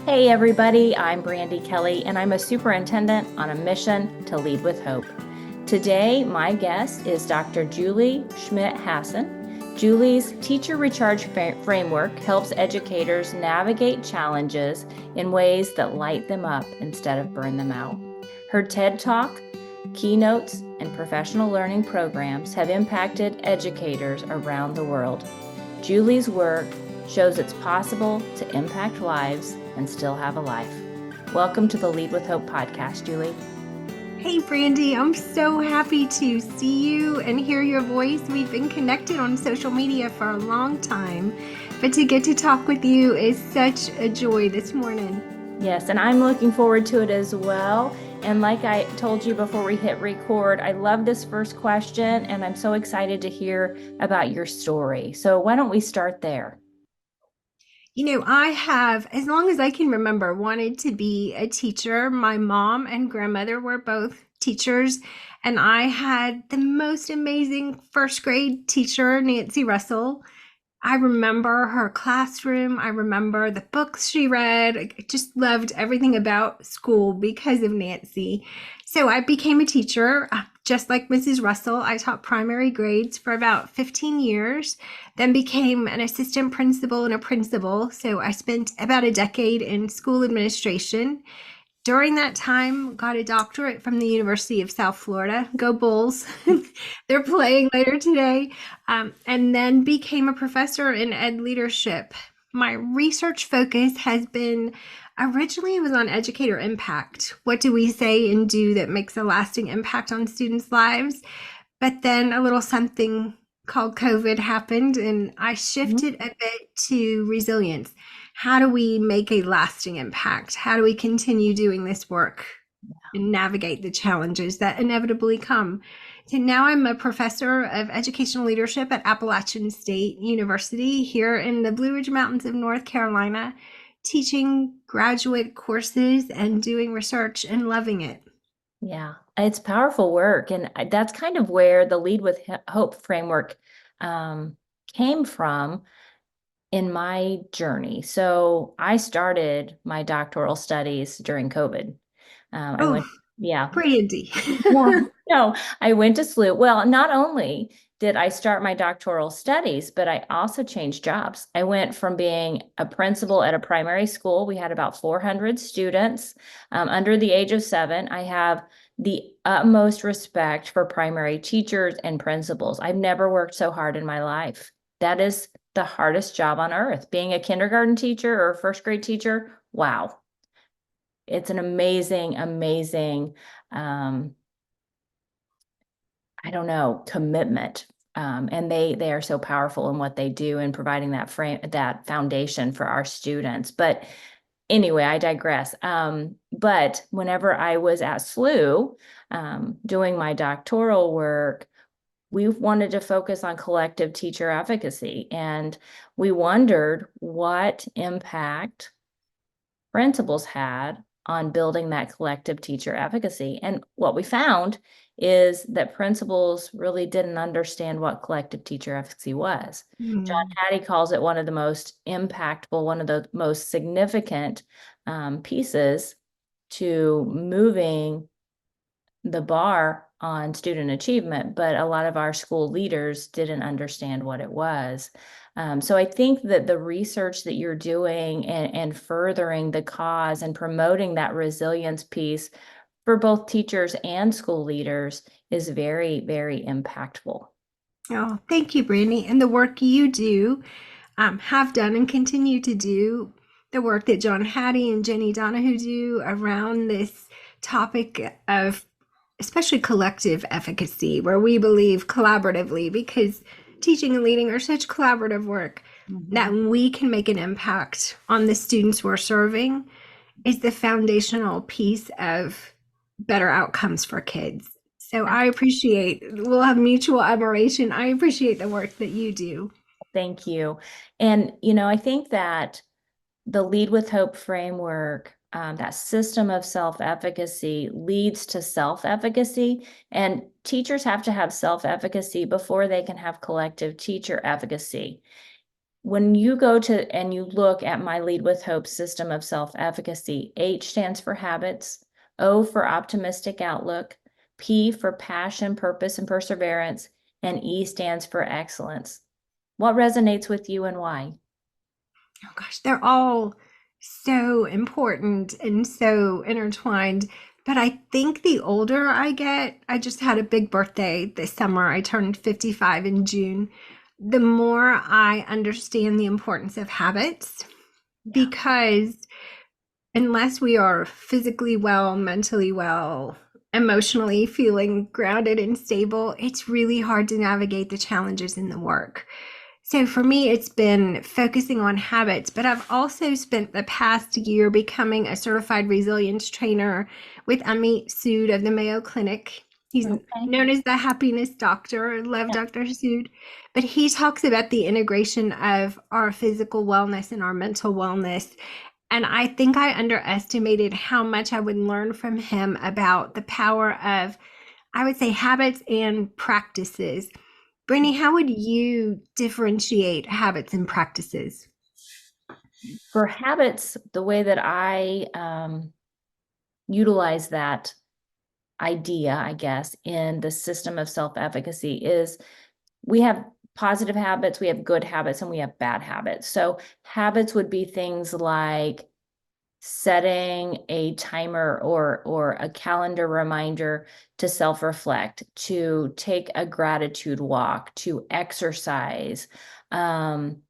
Hey everybody, I'm Brandy Kelly and I'm a superintendent on a mission to lead with hope. Today, my guest is Dr. Julie Schmidt Hasson. Julie's Teacher Recharge Framework helps educators navigate challenges in ways that light them up instead of burn them out. Her TED Talk, keynotes, and professional learning programs have impacted educators around the world. Julie's work shows it's possible to impact lives and still have a life. Welcome to the Lead with Hope podcast, Julie. Hey, Brandy, I'm so happy to see you and hear your voice. We've been connected on social media for a long time, but to get to talk with you is such a joy this morning. Yes, and I'm looking forward to it as well. And like I told you before we hit record, I love this first question, and I'm so excited to hear about your story. So why don't we start there? I have, as long as I can remember, wanted to be a teacher. My mom and grandmother were both teachers, and I had the most amazing first grade teacher, Nancy Russell. I remember her classroom. I remember the books she read. I just loved everything about school because of Nancy. So I became a teacher, just like Mrs. Russell. I taught primary grades for about 15 years, then became an assistant principal and a principal. So I spent about a decade in school administration. During that time, got a doctorate from the University of South Florida. Go Bulls. They're playing later today. And then became a professor in ed leadership. My research focus has been, originally it was on educator impact. What do we say and do that makes a lasting impact on students' lives? But then a little something called COVID happened, and I shifted a bit to resilience. How do we make a lasting impact? How do we continue doing this work and navigate the challenges that inevitably come? So now I'm a professor of educational leadership at Appalachian State University here in the Blue Ridge Mountains of North Carolina, teaching graduate courses and doing research and loving it. Yeah, it's powerful work. And that's kind of where the Lead with Hope framework came from in my journey. So I started my doctoral studies during COVID. Yeah. Brandy. No, I went to SLU. Well, not only did I start my doctoral studies, but I also changed jobs. I went from being a principal at a primary school. We had about 400 students under the age of 7. I have the utmost respect for primary teachers and principals. I've never worked so hard in my life. That is the hardest job on earth. Being a kindergarten teacher or a first grade teacher, wow. It's an amazing, amazing, I don't know, commitment. And they are so powerful in what they do in providing that foundation for our students. But anyway, I digress. But whenever I was at SLU doing my doctoral work, we wanted to focus on collective teacher efficacy. And we wondered what impact principals had on building that collective teacher efficacy. And what we found is that principals really didn't understand what collective teacher efficacy was. John Hattie calls it one of the most impactful, one of the most significant pieces to moving the bar on student achievement, but a lot of our school leaders didn't understand what it was. So I think that the research that you're doing and furthering the cause and promoting that resilience piece for both teachers and school leaders is very, very impactful. Oh, thank you, Brandy. And the work you do, have done and continue to do, the work that John Hattie and Jenny Donahue do around this topic of especially collective efficacy, where we believe collaboratively, because teaching and leading are such collaborative work, that we can make an impact on the students we're serving is the foundational piece of better outcomes for kids. So I appreciate, we'll have mutual admiration. I appreciate the work that you do. Thank you. And, I think that the Lead with Hope framework, that system of self-efficacy leads to self-efficacy, and teachers have to have self-efficacy before they can have collective teacher efficacy. when you go to and you look at my Lead with Hope system of self-efficacy, H stands for habits, O for optimistic outlook, P for passion, purpose, and perseverance, and E stands for excellence. What resonates with you and why? Oh gosh, they're all so important and so intertwined. But I think the older I get, I just had a big birthday this summer. I turned 55 in June. The more I understand the importance of habits, Yeah. because unless we are physically well, mentally well, emotionally feeling grounded and stable, it's really hard to navigate the challenges in the work. So for me, it's been focusing on habits, but I've also spent the past year becoming a certified resilience trainer with Amit Sood of the Mayo Clinic. He's Okay. known as the happiness doctor. I love Yeah. Dr. Sood, but he talks about the integration of our physical wellness and our mental wellness. And I think I underestimated how much I would learn from him about the power of, I would say, habits and practices. Brittany, how would you differentiate habits and practices? For habits, the way that I utilize that idea, I guess, in the system of self-efficacy is we have positive habits, we have good habits, and we have bad habits. So habits would be things like setting a timer or a calendar reminder to self-reflect, to take a gratitude walk, to exercise. And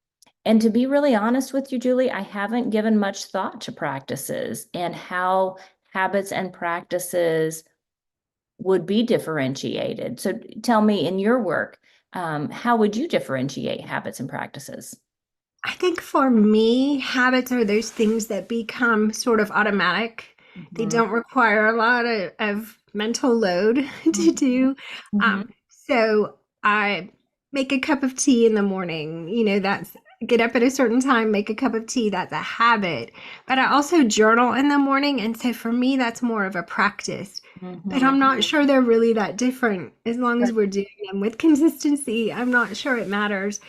to be really honest with you, Julie, I haven't given much thought to practices and how habits and practices would be differentiated. So tell me, in your work, how would you differentiate habits and practices? I think for me, habits are those things that become sort of automatic. They Mhm. don't require a lot of mental load to Mhm. do. Mhm. So I make a cup of tea in the morning. That's get up at a certain time, make a cup of tea. That's a habit. But I also journal in the morning. And so for me, that's more of a practice. But Mhm. I'm not sure they're really that different. As long as we're doing them with consistency, I'm not sure it matters.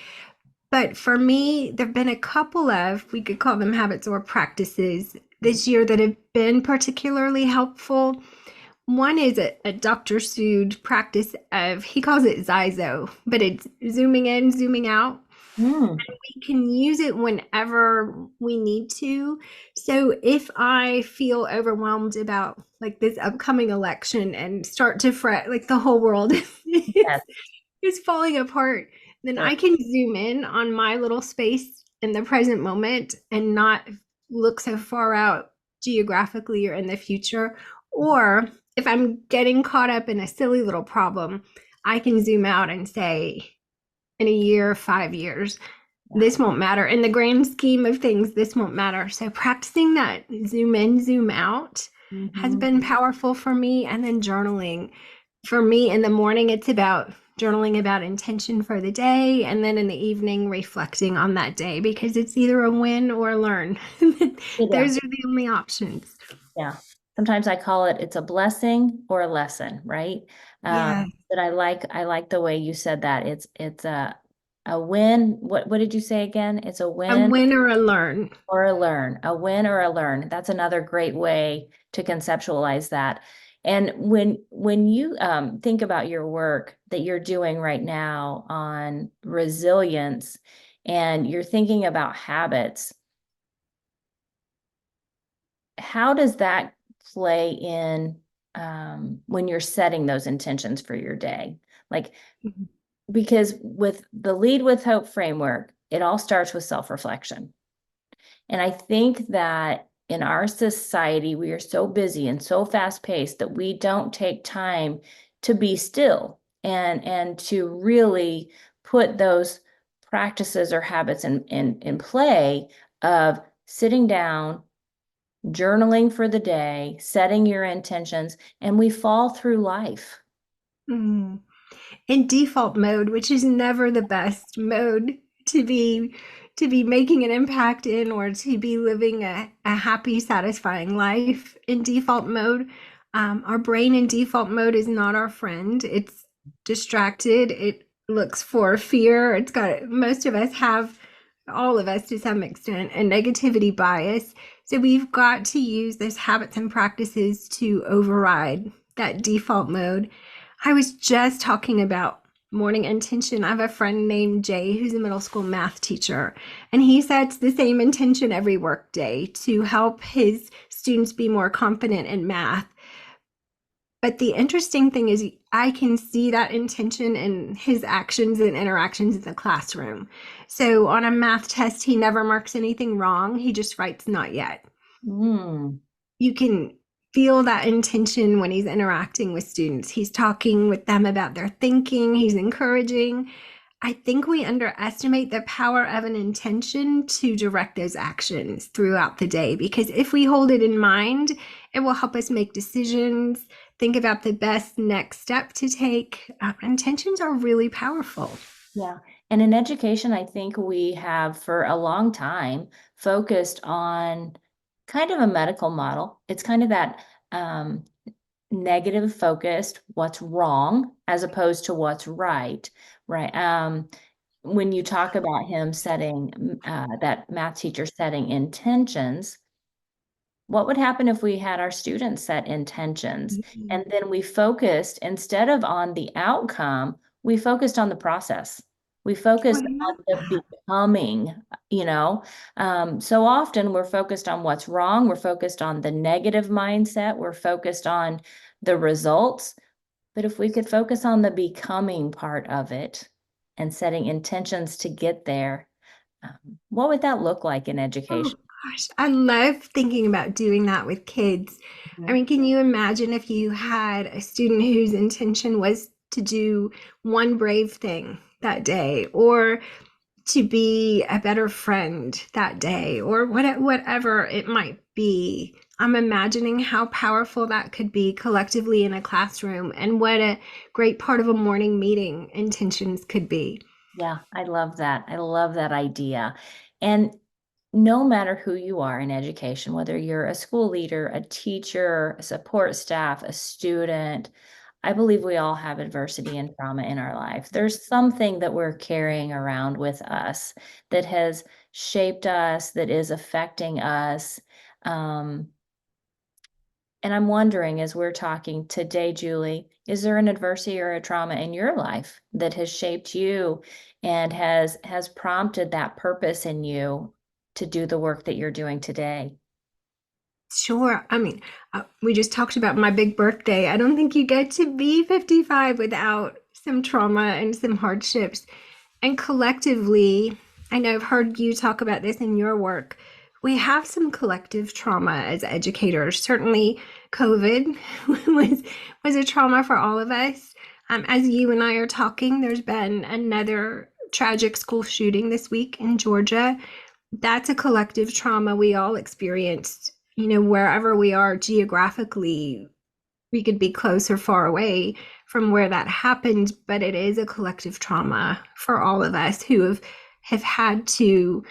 But for me, there have been a couple of, we could call them habits or practices this year that have been particularly helpful. One is a Dr. Sood practice of, he calls it Zyzo, but it's zooming in, zooming out. Mm. We can use it whenever we need to. So if I feel overwhelmed about like this upcoming election and start to fret, like the whole world Yes. is falling apart, then Sure. I can zoom in on my little space in the present moment and not look so far out geographically or in the future. Or if I'm getting caught up in a silly little problem, I can zoom out and say, in a year, 5 years, Yeah. this won't matter. In the grand scheme of things, this won't matter. So practicing that zoom in, zoom out has Mhm. been powerful for me. And then journaling. For me, in the morning, it's about journaling about intention for the day. And then in the evening, reflecting on that day because it's either a win or a learn. Yeah. Those are the only options. Yeah. Sometimes I call it it's a blessing or a lesson, right? Yeah. But I like the way you said that. It's a win. What did you say again? It's a A win win or a learn. or a learn. A win or a learn. That's another great way to conceptualize that. And when you think about your work that you're doing right now on resilience and you're thinking about habits, how does that play in when you're setting those intentions for your day? Like, Mhm. because with the Lead with Hope framework, it all starts with self-reflection. And I think that in our society, we are so busy and so fast-paced that we don't take time to be still and to really put those practices or habits in play of sitting down, journaling for the day, setting your intentions, and we fall through life. Mm. In default mode, which is never the best mode to be making an impact in or to be living a happy, satisfying life. In default mode, our brain in default mode is not our friend. It's distracted. It looks for fear. It's got most of us have all of us to some extent, a negativity bias. So we've got to use those habits and practices to override that default mode. I was just talking about morning intention. I have a friend named Jay who's a middle school math teacher, and he sets the same intention every work day to help his students be more confident in math. But the interesting thing is, I can see that intention in his actions and interactions in the classroom. So on a math test, he never marks anything wrong. He just writes not yet. Mm. You can feel that intention when he's interacting with students. He's talking with them about their thinking, he's encouraging. I think we underestimate the power of an intention to direct those actions throughout the day, because if we hold it in mind, it will help us make decisions, think about the best next step to take. Intentions are really powerful. Yeah. And in education, I think we have for a long time focused on kind of a medical model. It's kind of that negative focused, what's wrong, as opposed to what's right, right? When you talk about him setting, that math teacher setting intentions, what would happen if we had our students set intentions and then we focused, instead of on the outcome, we focused on the process. We Oh, focused I on love the that. becoming, you know. So often we're focused on what's wrong. We're focused on the negative mindset. We're focused on the results. But if we could focus on the becoming part of it and setting intentions to get there, what would that look like in Oh education? gosh, I love thinking about doing that with kids. I Mhm. mean, can you imagine if you had a student whose intention was to do one brave thing that day, or to be a better friend that day, or whatever it might be? I'm imagining how powerful that could be collectively in a classroom, and what a great part of a morning meeting intentions could be. Yeah, I love that. I love that idea. And no matter who you are in education, whether you're a school leader, a teacher, a support staff, a student, I believe we all have adversity and trauma in our life. There's something that we're carrying around with us that has shaped us, that is affecting us. Um, and I'm wondering, as we're talking today, Julie, is there an adversity or a trauma in your life that has shaped you and has prompted that purpose in you to do the work that you're doing today? Sure. I mean, we just talked about my big birthday. I don't think you get to be 55 without some trauma and some hardships. And collectively, I know I've heard you talk about this in your work. We have some collective trauma as educators. Certainly, COVID was was a trauma for all of us. As you and I are talking, there's been another tragic school shooting this week in Georgia. That's a collective trauma we all experienced. You know, wherever we are geographically, we could be close or far away from where that happened, but it is a collective trauma for all of us who have had to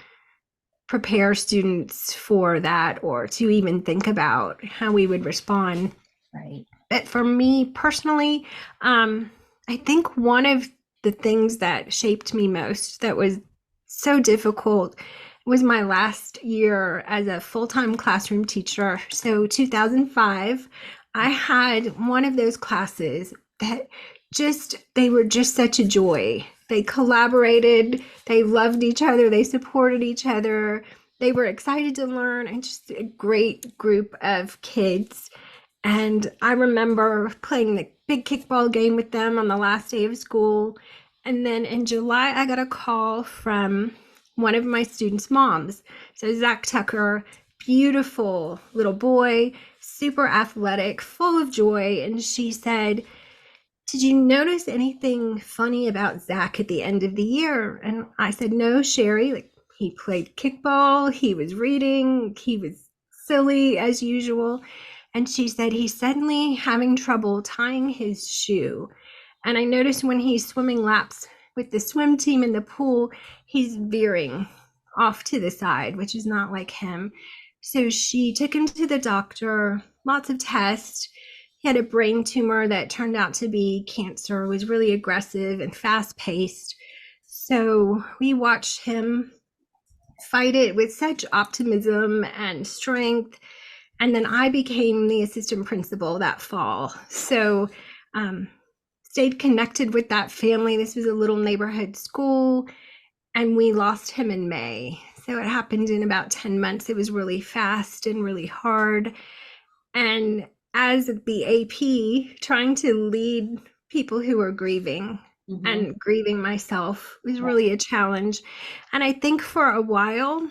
prepare students for that, or to even think about how we would respond. Right. But for me personally, I think one of the things that shaped me most, that was so difficult, was my last year as a full-time classroom teacher. So 2005, I had one of those classes that they were just such a joy. They collaborated, they loved each other, they supported each other, they were excited to learn, and just a great group of kids. And I remember playing the big kickball game with them on the last day of school. And then in July, I got a call from one of my students' moms. So, Zach Tucker, beautiful little boy, super athletic, full of joy. And she said, "Did you notice anything funny about Zach at the end of the year?" And I said, "No, Sherry. Like, he played kickball, he was reading, he was silly as usual." And she said, "He's suddenly having trouble tying his shoe. And I noticed when he's swimming laps with the swim team in the pool, he's veering off to the side, which is not like him." So she took him to the doctor, lots of tests. He had a brain tumor that turned out to be cancer, was really aggressive and fast paced. So we watched him fight it with such optimism and strength. And then I became the assistant principal that fall. So, um, stayed connected with that family. This was a little neighborhood school, and we lost him in May. So it happened in about 10 months. It was really fast and really hard. And as the AP, trying to lead people who are grieving Mhm. and grieving myself was really a challenge. And I think for a while,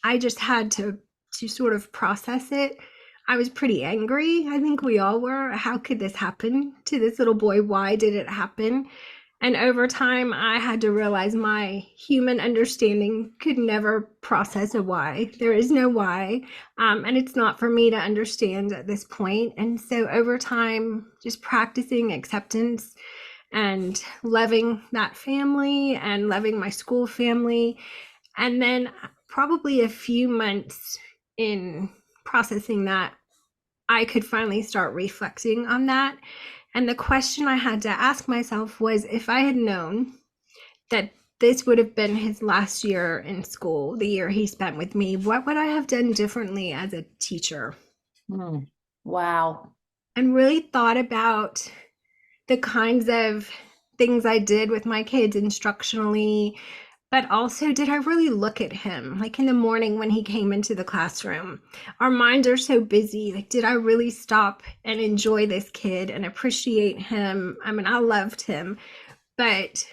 I just had to sort of process it. I was pretty angry. I think we all were. How could this happen to this little boy? Why did it happen? And over time, I had to realize my human understanding could never process a why. There is no why. And it's not for me to understand at this point. And so over time, just practicing acceptance and loving that family and loving my school family. And then probably a few months in processing that, I could finally start reflecting on that. And the question I had to ask myself was, if I had known that this would have been his last year in school, the year he spent with me, what would I have done differently as a teacher? Mm. Wow. And really thought about the kinds of things I did with my kids instructionally, but also, did I really look at him? Like in the morning when he came into the classroom, our minds are so busy. Like, did I really stop and enjoy this kid and appreciate him? I mean, I loved him, but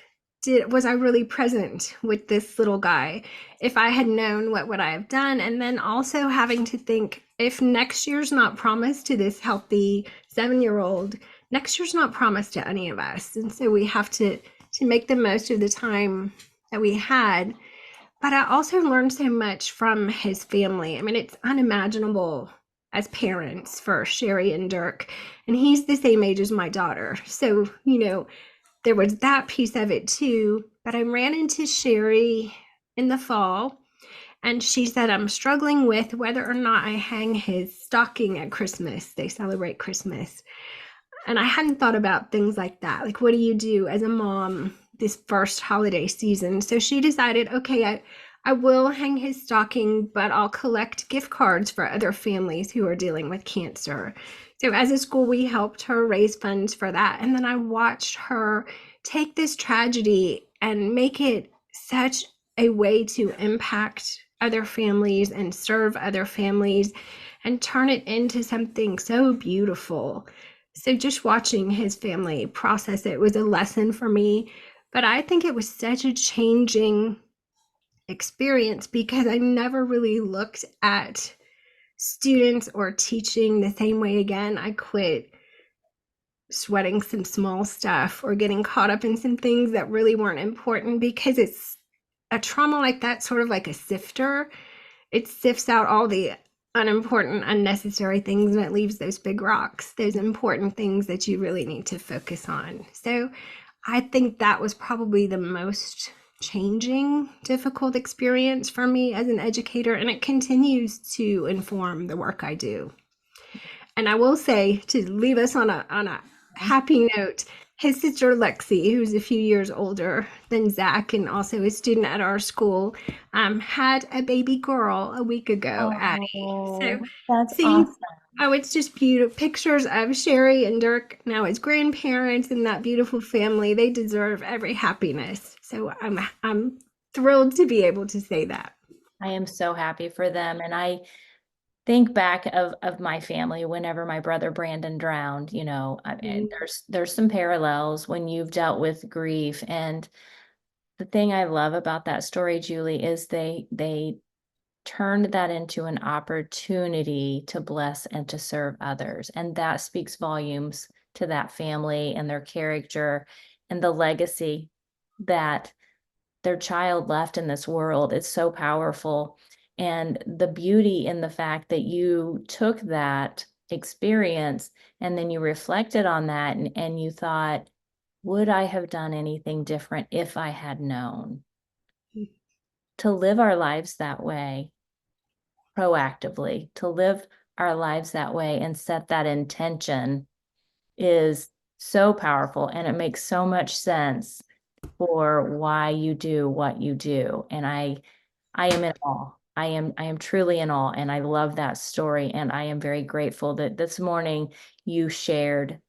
was I really present with this little guy? If I had known, what would I have done? And then also having to think, if next year's not promised to this healthy 7-year-old, next year's not promised to any of us. And so we have to make the most of the time that we had. But I also learned so much from his family. I mean, it's unimaginable as parents for Sherry and Dirk. And he's the same age as my daughter. So, there was that piece of it too. But I ran into Sherry in the fall, and she said, I'm struggling with whether or not I hang his stocking at Christmas. They celebrate Christmas. And I hadn't thought about things like that. Like, what do you do as a mom this first holiday season? So she decided, okay, I will hang his stocking, but I'll collect gift cards for other families who are dealing with cancer. So as a school, we helped her raise funds for that. And then I watched her take this tragedy and make it such a way to impact other families and serve other families and turn it into something so beautiful. So just watching his family process it was a lesson for me. But I think it was such a changing experience because I never really looked at students or teaching the same way again. I quit sweating some small stuff or getting caught up in some things that really weren't important, because it's a trauma like that, sort of like a sifter. It sifts out all the unimportant, unnecessary things, and it leaves those big rocks, those important things that you really need to focus on. So I think that was probably the most changing, difficult experience for me as an educator, and it continues to inform the work I do. And I will say, to leave us on a happy note, his sister Lexi, who's a few years older than Zach and also a student at our school, had a baby girl a week ago, Addie. So Oh, that's seeing, awesome. oh, it's just beautiful pictures of Sherry and Dirk now as grandparents and that beautiful family. They deserve every happiness. So I'm thrilled to be able to say that. I am so happy for them. And I think back of my family whenever my brother Brandon drowned, and there's some parallels when you've dealt with grief. And the thing I love about that story, Julie, is they turned that into an opportunity to bless and to serve others. And that speaks volumes to that family and their character and the legacy that their child left in this world. It's so powerful. And the beauty in the fact that you took that experience and then you reflected on that and you thought, would I have done anything different if I had known? To live our lives that way proactively, to live our lives that way and set that intention is so powerful. And it makes so much sense for why you do what you do. And I am in awe. I am truly in awe, and I love that story. And I am very grateful that this morning you shared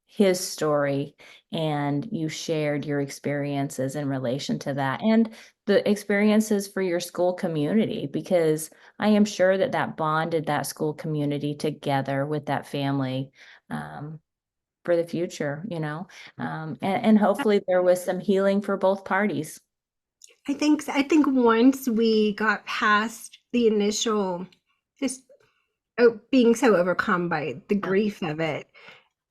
his story and you shared your experiences in relation to that and the experiences for your school community, because I am sure that that bonded that school community together with that family for the future, and hopefully there was some healing for both parties. I think once we got past the initial just being so overcome by the Yeah. grief of it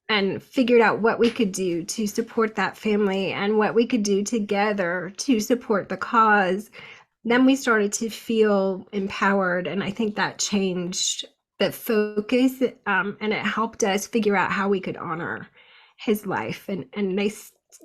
and figured out what we could do to support that family and what we could do together to support the cause, then we started to feel empowered. And I think that changed the focus, and it helped us figure out how we could honor his life. And they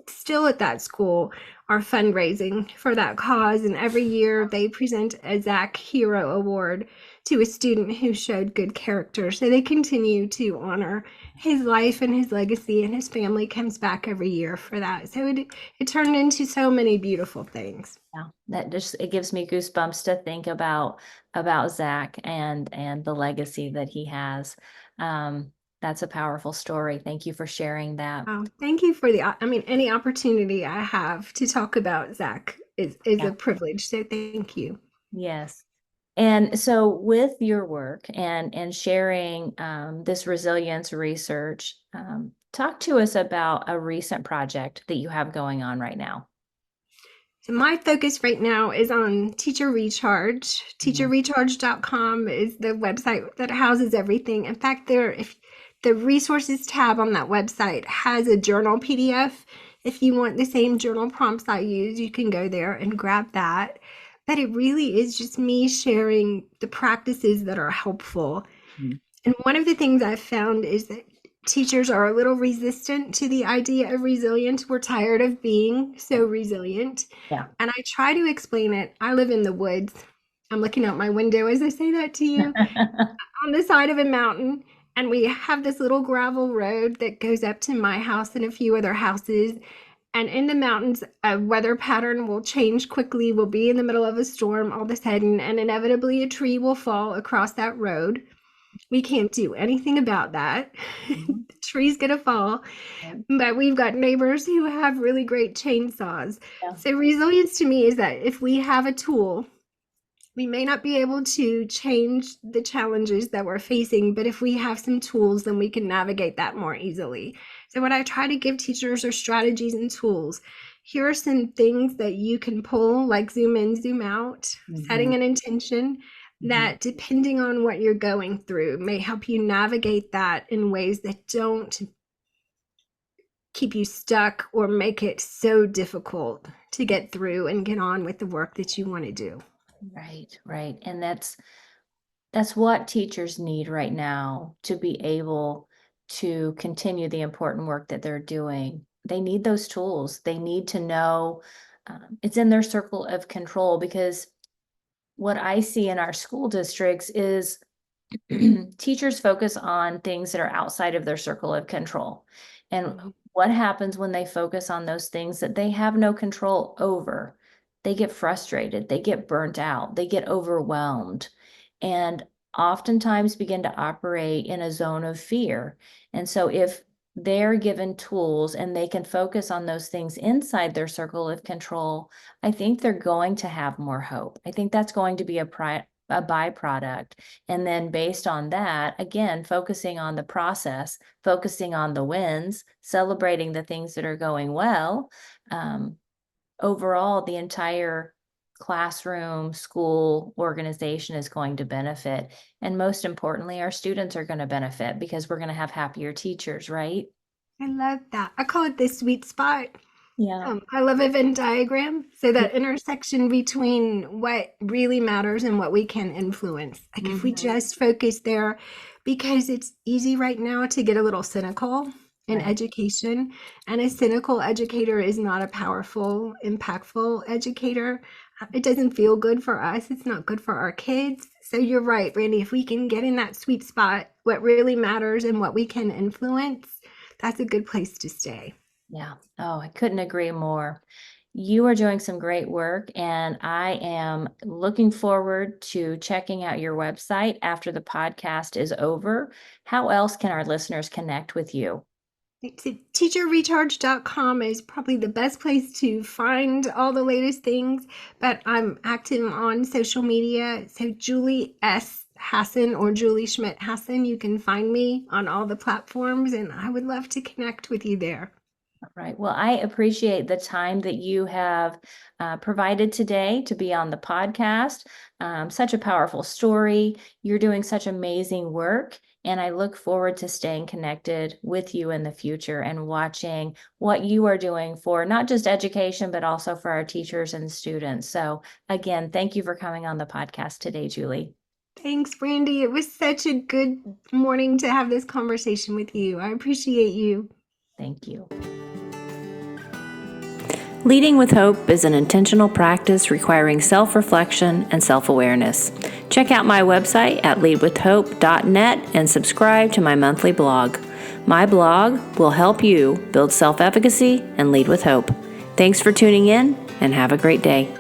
still at that school are fundraising for that cause. And every year they present a Zach Hero Award to a student who showed good character. So they continue to honor his life and his legacy, and his family comes back every year for that. So it turned into so many beautiful things. Yeah, that just it gives me goosebumps to think about Zach and the legacy that he has. That's a powerful story. Thank you for sharing that. Thank you for I mean, any opportunity I have to talk about Zach is Yeah. a privilege. So thank you. Yes. And so with your work and sharing this resilience research, talk to us about a recent project that you have going on right now. So my focus right now is on Teacher Recharge. Mhm. Teacherrecharge.com is the website that houses everything. In fact, if the resources tab on that website has a journal PDF. If you want the same journal prompts I use, you can go there and grab that. But it really is just me sharing the practices that are helpful. Mhm. And one of the things I've found is that teachers are a little resistant to the idea of resilience. We're tired of being so resilient. Yeah. And I try to explain it. I live in the woods. I'm looking out my window as I say that to you, on the side of a mountain. And we have this little gravel road that goes up to my house and a few other houses. And in the mountains, a weather pattern will change quickly. We'll be in the middle of a storm all of a sudden, and inevitably a tree will fall across that road. We can't do anything about that. Mhm. The tree's gonna fall, Right. but we've got neighbors who have really great chainsaws. Yeah. So resilience to me is that if we have a tool, we may not be able to change the challenges that we're facing, but if we have some tools, then we can navigate that more easily. So what I try to give teachers are strategies and tools. Here are some things that you can pull, like zoom in, zoom out, Mhm. setting an intention Mhm. that, depending on what you're going through, may help you navigate that in ways that don't keep you stuck or make it so difficult to get through and get on with the work that you want to do. Right, right. And that's what teachers need right now to be able to continue the important work that they're doing. They need those tools. They need to know it's in their circle of control, because what I see in our school districts is teachers focus on things that are outside of their circle of control. And Mhm. what happens when they focus on those things that they have no control over? They get frustrated, they get burnt out, they get overwhelmed, and oftentimes begin to operate in a zone of fear. And so if they're given tools and they can focus on those things inside their circle of control, I think they're going to have more hope. I think that's going to be a byproduct. And then based on that, again, focusing on the process, focusing on the wins, celebrating the things that are going well, um, overall, the entire classroom, school, organization is going to benefit. And most importantly, our students are going to benefit because we're going to have happier teachers, right? I love that. I call it the sweet spot. Yeah. I love a Venn diagram. So that intersection between what really matters and what we can influence. Like if we Mhm. just focus there, because it's easy right now to get a little cynical in Right. education. And a cynical educator is not a powerful, impactful educator. It doesn't feel good for us. It's not good for our kids. So you're right, Randy. If we can get in that sweet spot, what really matters and what we can influence, that's a good place to stay. Yeah. Oh, I couldn't agree more. You are doing some great work, and I am looking forward to checking out your website after the podcast is over. How else can our listeners connect with you? Teacherrecharge.com is probably the best place to find all the latest things, but I'm active on social media. So Julie S. Hasson or Julie Schmidt Hasson, you can find me on all the platforms, and I would love to connect with you there. Right. Well, I appreciate the time that you have provided today to be on the podcast. Such a powerful story. You're doing such amazing work. And I look forward to staying connected with you in the future and watching what you are doing for not just education, but also for our teachers and students. So, again, thank you for coming on the podcast today, Julie. Thanks, Brandy. It was such a good morning to have this conversation with you. I appreciate you. Thank you. Leading with Hope is an intentional practice requiring self-reflection and self-awareness. Check out my website at leadwithhope.net and subscribe to my monthly blog. My blog will help you build self-efficacy and lead with hope. Thanks for tuning in, and have a great day.